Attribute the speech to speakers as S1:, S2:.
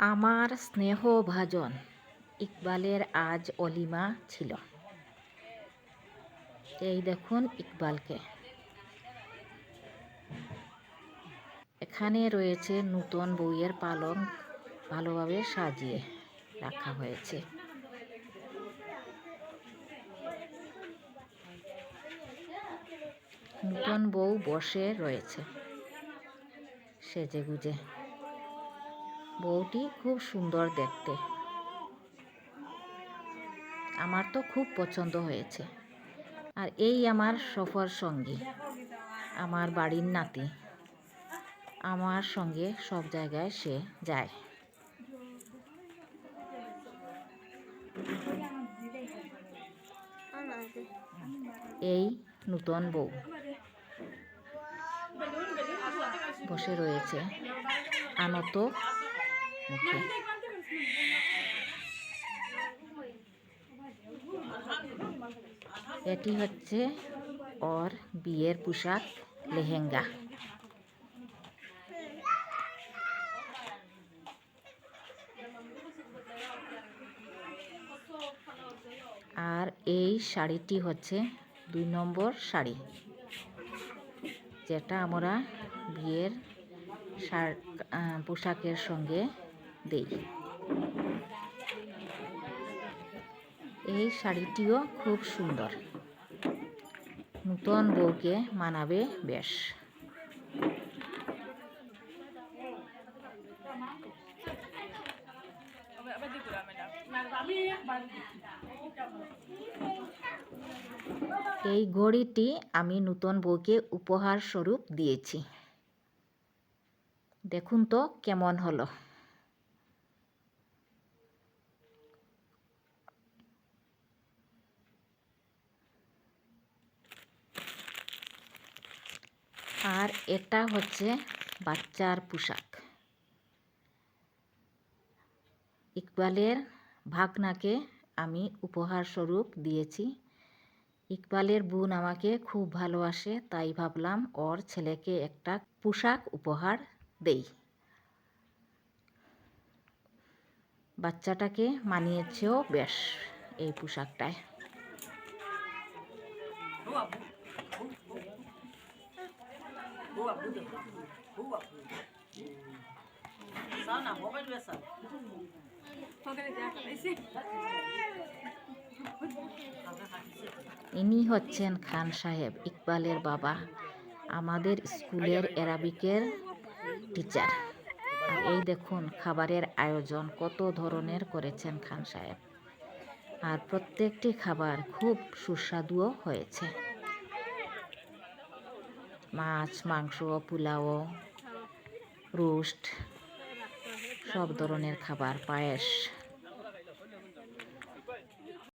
S1: আমার স্নেহভাজন ইকবালের আজ অলিমা ছিল। এই দেখুন ইকবালকে। এখানে রয়েছে নতুন বউয়ের পালং, ভালোভাবে সাজিয়ে রাখা হয়েছে। নতুন বউ বসে রয়েছে সেজেগুজে। বউটি খুব সুন্দর দেখতে, আমার তো খুব পছন্দ হয়েছে। আর এই আমার সফর সঙ্গী, আমার বাড়ির নাতি, আমার সঙ্গে সব জায়গায় সে যায়। এই নতুন বউ বসে রয়েছে আনত মুখে। এটি হচ্ছে ওর বিয়ের পোশাক, লেহেঙ্গা। আর এই শাড়িটি হচ্ছে 2 নম্বর শাড়ি, যেটা আমরা বিয়ের পোশাকের সঙ্গে দেই। এই শাড়িটিও খুব সুন্দর, নতুন বউকে মানাবে বেশ। এই ঘড়িটি আমি নতুন বউকে উপহার স্বরূপ দিয়েছি। দেখুন তো কেমন হলো। আর এটা হচ্ছে বাচ্চার পোশাক। ইকবালের ভাগনাকে আমি উপহার স্বরূপ দিয়েছি। ইকবালের বোন আমাকে খুব ভালোবাসে, তাই ভাবলাম ওর ছেলেকে একটা পোশাক উপহার দেই। বাচ্চাটাকে মানিয়েছেও বেশ এই পোশাকটায়। ইনি হচ্ছেন খান সাহেব, ইকবালের বাবা, আমাদের স্কুলের অ্যারাবিকের টিচার। আর এই দেখুন খাবারের আয়োজন কত ধরনের করেছেন খান সাহেব। আর প্রত্যেকটি খাবার খুব সুস্বাদুও হয়েছে। মাছ, মাংস, পোলাও, রোস্ট, সব ধরনের খাবার, পায়েস।